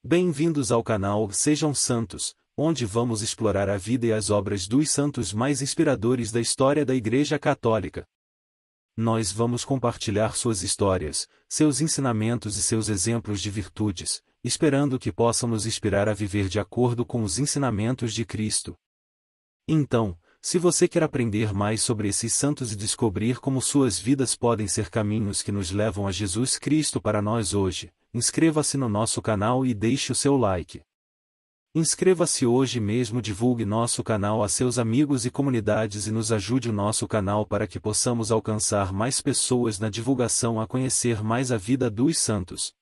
Bem-vindos ao canal Sejam Santos, onde vamos explorar a vida e as obras dos santos mais inspiradores da história da Igreja Católica. Nós vamos compartilhar suas histórias, seus ensinamentos e seus exemplos de virtudes, esperando que possam nos inspirar a viver de acordo com os ensinamentos de Cristo. Então, se você quer aprender mais sobre esses santos e descobrir como suas vidas podem ser caminhos que nos levam a Jesus Cristo para nós hoje, inscreva-se no nosso canal e deixe o seu like. Inscreva-se hoje mesmo, divulgue nosso canal a seus amigos e comunidades e nos ajude o nosso canal para que possamos alcançar mais pessoas na divulgação a conhecer mais a vida dos santos,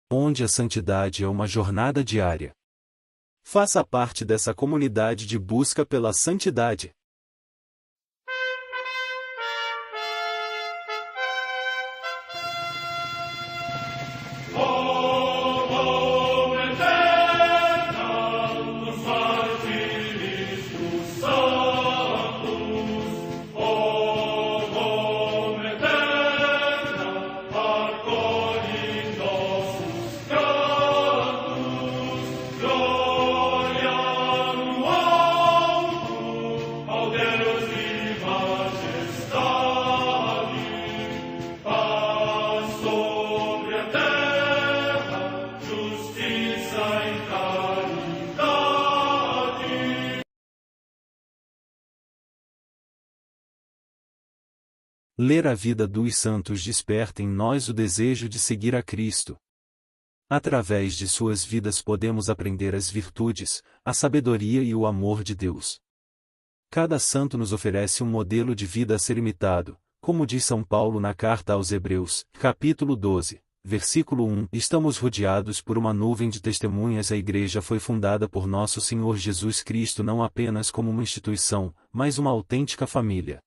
onde a santidade é uma jornada diária. Faça parte dessa comunidade de busca pela santidade. Ler a vida dos santos desperta em nós o desejo de seguir a Cristo. Através de suas vidas podemos aprender as virtudes, a sabedoria e o amor de Deus. Cada santo nos oferece um modelo de vida a ser imitado, como diz São Paulo na carta aos Hebreus, capítulo 12, versículo 1. Estamos rodeados por uma nuvem de testemunhas. A Igreja foi fundada por nosso Senhor Jesus Cristo não apenas como uma instituição, mas uma autêntica família.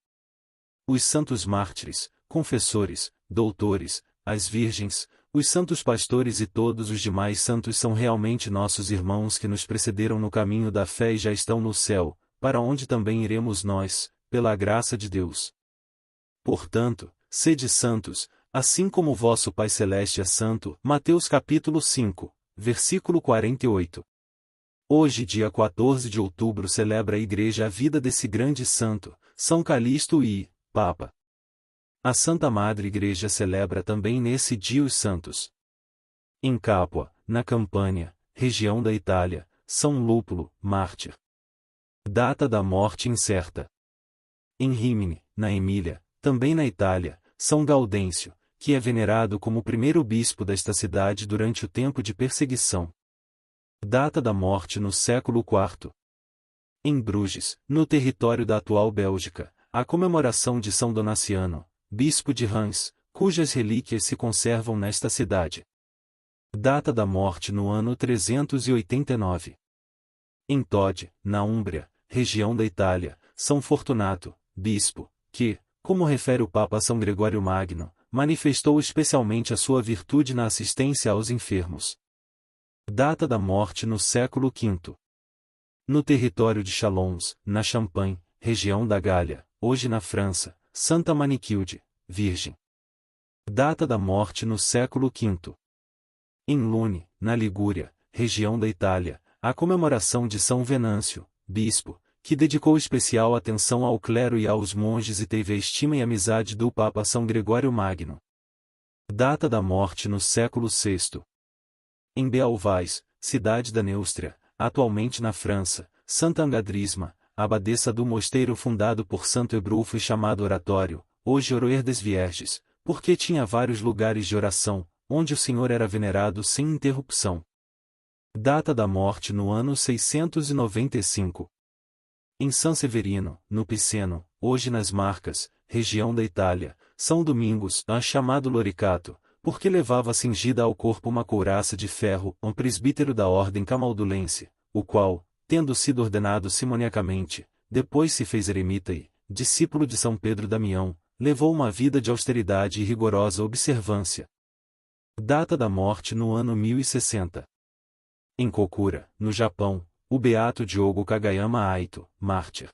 Os santos mártires, confessores, doutores, as virgens, os santos pastores e todos os demais santos são realmente nossos irmãos que nos precederam no caminho da fé e já estão no céu, para onde também iremos nós, pela graça de Deus. Portanto, sede santos, assim como o vosso Pai Celeste é santo. Mateus capítulo 5, versículo 48. Hoje, dia 14 de outubro, celebra a Igreja a vida desse grande santo, São Calixto I, Papa. A Santa Madre Igreja celebra também nesse dia os santos. Em Capua, na Campânia, região da Itália, São Lúpulo, mártir. Data da morte incerta. Em Rímini, na Emília, também na Itália, São Gaudêncio, que é venerado como o primeiro bispo desta cidade durante o tempo de perseguição. Data da morte no século IV. Em Bruges, no território da atual Bélgica, a comemoração de São Donaciano, bispo de Reims, cujas relíquias se conservam nesta cidade. Data da morte no ano 389. Em Todi, na Úmbria, região da Itália, São Fortunato, bispo, que, como refere o Papa São Gregório Magno, manifestou especialmente a sua virtude na assistência aos enfermos. Data da morte no século V. No território de Chalons, na Champagne, região da Gália, hoje na França, Santa Maniquilde, virgem. Data da morte no século V. Em Lune, na Ligúria, região da Itália, a comemoração de São Venâncio, bispo, que dedicou especial atenção ao clero e aos monges e teve a estima e amizade do Papa São Gregório Magno. Data da morte no século VI. Em Beauvais, cidade da Neustria, atualmente na França, Santa Angadrisma, abadesa do mosteiro fundado por Santo Ebrulfo e chamado Oratório, hoje Oroer des Vierges, porque tinha vários lugares de oração, onde o Senhor era venerado sem interrupção. Data da morte no ano 695. Em San Severino, no Piceno, hoje nas Marcas, região da Itália, São Domingos, chamado Loricato, porque levava cingida ao corpo uma couraça de ferro, um presbítero da ordem camaldulense, o qual, tendo sido ordenado simoniacamente, depois se fez eremita e, discípulo de São Pedro Damião, levou uma vida de austeridade e rigorosa observância. Data da morte no ano 1060. Em Kokura, no Japão, o beato Diogo Kagayama Aito, mártir.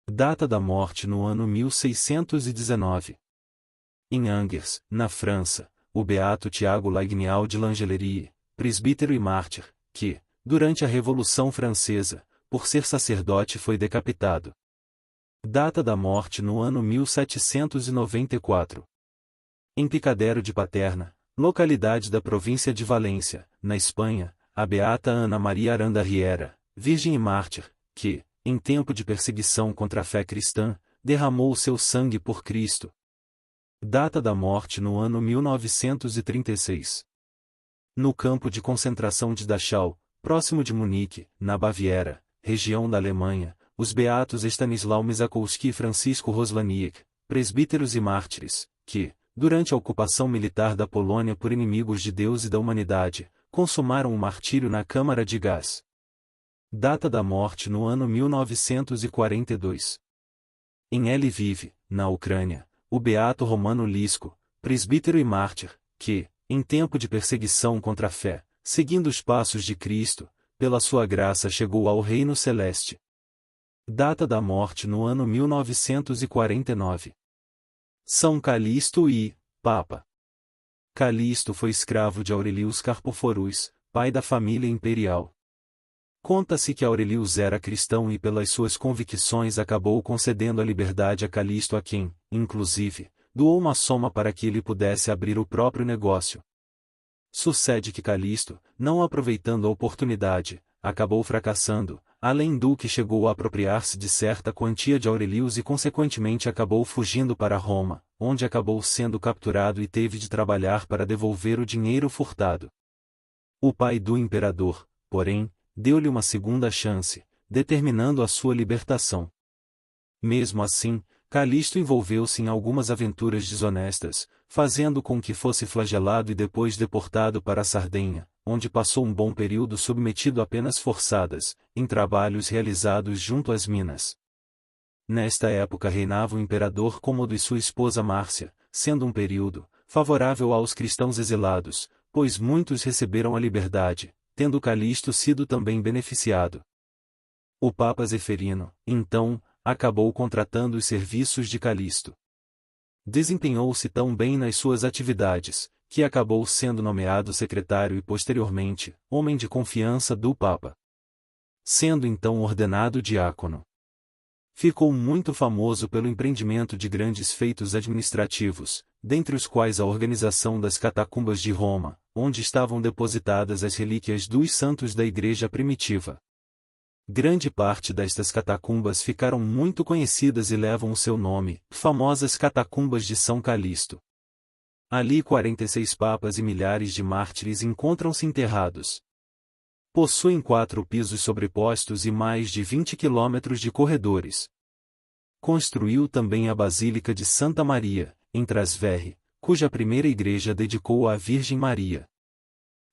Data da morte no ano 1619. Em Angers, na França, o beato Tiago Lagnial de Langelerie, presbítero e mártir, que, durante a Revolução Francesa, por ser sacerdote foi decapitado. Data da morte no ano 1794. Em Picadero de Paterna, localidade da província de Valência, na Espanha, a beata Ana Maria Aranda Riera, virgem e mártir, que, em tempo de perseguição contra a fé cristã, derramou o seu sangue por Cristo. Data da morte no ano 1936. No campo de concentração de Dachau, próximo de Munique, na Baviera, região da Alemanha, os beatos Stanislau Misakowski e Francisco Roslaniek, presbíteros e mártires, que, durante a ocupação militar da Polônia por inimigos de Deus e da humanidade, consumaram o martírio na câmara de gás. Data da morte no ano 1942. Em Lviv, na Ucrânia, o beato Romano Lisco, presbítero e mártir, que, em tempo de perseguição contra a fé, seguindo os passos de Cristo, pela sua graça chegou ao reino celeste. Data da morte no ano 1949. São Calixto I, Papa. Calixto foi escravo de Aurelius Carpoforus, pai da família imperial. Conta-se que Aurelius era cristão e pelas suas convicções acabou concedendo a liberdade a Calixto, a quem, inclusive, doou uma soma para que ele pudesse abrir o próprio negócio. Sucede que Calixto, não aproveitando a oportunidade, acabou fracassando, além do que chegou a apropriar-se de certa quantia de Aurelius e consequentemente acabou fugindo para Roma, onde acabou sendo capturado e teve de trabalhar para devolver o dinheiro furtado. O pai do imperador, porém, deu-lhe uma segunda chance, determinando a sua libertação. Mesmo assim, Calixto envolveu-se em algumas aventuras desonestas, fazendo com que fosse flagelado e depois deportado para a Sardenha, onde passou um bom período submetido a penas forçadas, em trabalhos realizados junto às minas. Nesta época reinava o imperador Cômodo e sua esposa Márcia, sendo um período favorável aos cristãos exilados, pois muitos receberam a liberdade, tendo Calixto sido também beneficiado. O Papa Zeferino, então, acabou contratando os serviços de Calixto. Desempenhou-se tão bem nas suas atividades, que acabou sendo nomeado secretário e posteriormente, homem de confiança do Papa. Sendo então ordenado diácono. Ficou muito famoso pelo empreendimento de grandes feitos administrativos, dentre os quais a organização das catacumbas de Roma, onde estavam depositadas as relíquias dos santos da Igreja primitiva. Grande parte destas catacumbas ficaram muito conhecidas e levam o seu nome, famosas catacumbas de São Calixto. Ali 46 papas e milhares de mártires encontram-se enterrados. Possuem 4 pisos sobrepostos e mais de 20 quilômetros de corredores. Construiu também a Basílica de Santa Maria, em Trasverre, cuja primeira igreja dedicou à Virgem Maria.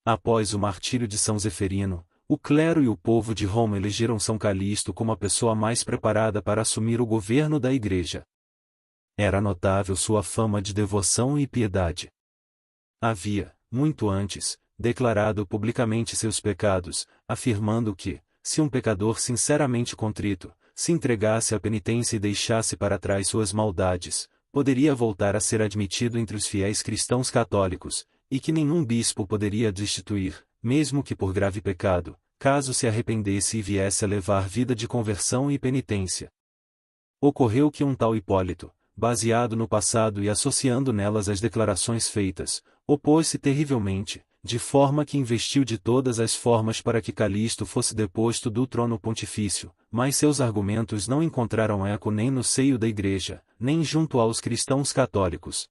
Após o martírio de São Zeferino, o clero e o povo de Roma elegeram São Calixto como a pessoa mais preparada para assumir o governo da igreja. Era notável sua fama de devoção e piedade. Havia, muito antes, declarado publicamente seus pecados, afirmando que, se um pecador sinceramente contrito, se entregasse à penitência e deixasse para trás suas maldades, poderia voltar a ser admitido entre os fiéis cristãos católicos, e que nenhum bispo poderia destituir, mesmo que por grave pecado, caso se arrependesse e viesse a levar vida de conversão e penitência. Ocorreu que um tal Hipólito, baseado no passado e associando nelas as declarações feitas, opôs-se terrivelmente, de forma que investiu de todas as formas para que Calixto fosse deposto do trono pontifício, mas seus argumentos não encontraram eco nem no seio da Igreja, nem junto aos cristãos católicos.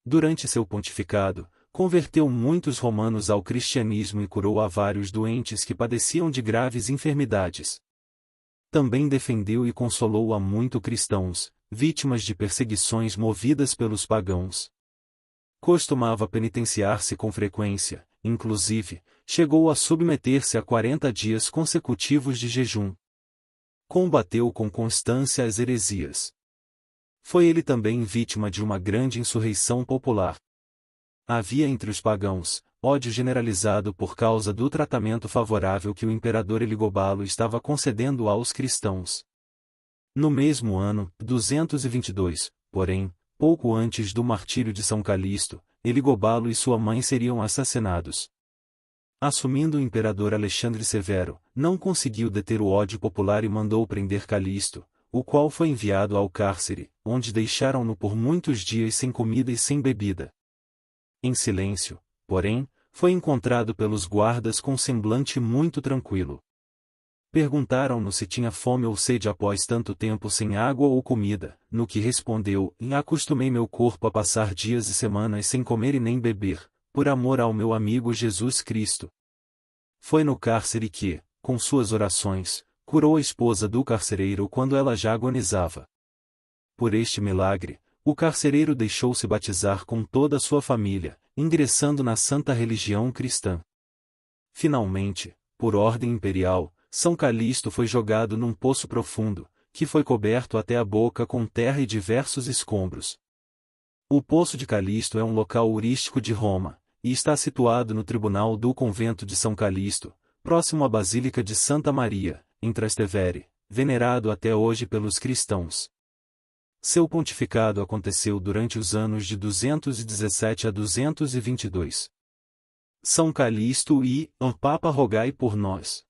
Durante seu pontificado, converteu muitos romanos ao cristianismo e curou a vários doentes que padeciam de graves enfermidades. Também defendeu e consolou a muitos cristãos, vítimas de perseguições movidas pelos pagãos. Costumava penitenciar-se com frequência, inclusive, chegou a submeter-se a 40 dias consecutivos de jejum. Combateu com constância as heresias. Foi ele também vítima de uma grande insurreição popular. Havia entre os pagãos ódio generalizado por causa do tratamento favorável que o imperador Heligobalo estava concedendo aos cristãos. No mesmo ano, 222, porém, pouco antes do martírio de São Calixto, Heligobalo e sua mãe seriam assassinados. Assumindo o imperador Alexandre Severo, não conseguiu deter o ódio popular e mandou prender Calixto, o qual foi enviado ao cárcere, onde deixaram-no por muitos dias sem comida e sem bebida. Em silêncio, porém, foi encontrado pelos guardas com semblante muito tranquilo. Perguntaram-no se tinha fome ou sede após tanto tempo sem água ou comida, no que respondeu: acostumei meu corpo a passar dias e semanas sem comer e nem beber, por amor ao meu amigo Jesus Cristo. Foi no cárcere que, com suas orações, curou a esposa do carcereiro quando ela já agonizava. Por este milagre, o carcereiro deixou-se batizar com toda a sua família, ingressando na santa religião cristã. Finalmente, por ordem imperial, São Calixto foi jogado num poço profundo, que foi coberto até a boca com terra e diversos escombros. O Poço de Calixto é um local turístico de Roma, e está situado no tribunal do convento de São Calixto, próximo à Basílica de Santa Maria, em Trastevere, venerado até hoje pelos cristãos. Seu pontificado aconteceu durante os anos de 217 a 222. São Calixto e, ó Papa, rogai por nós.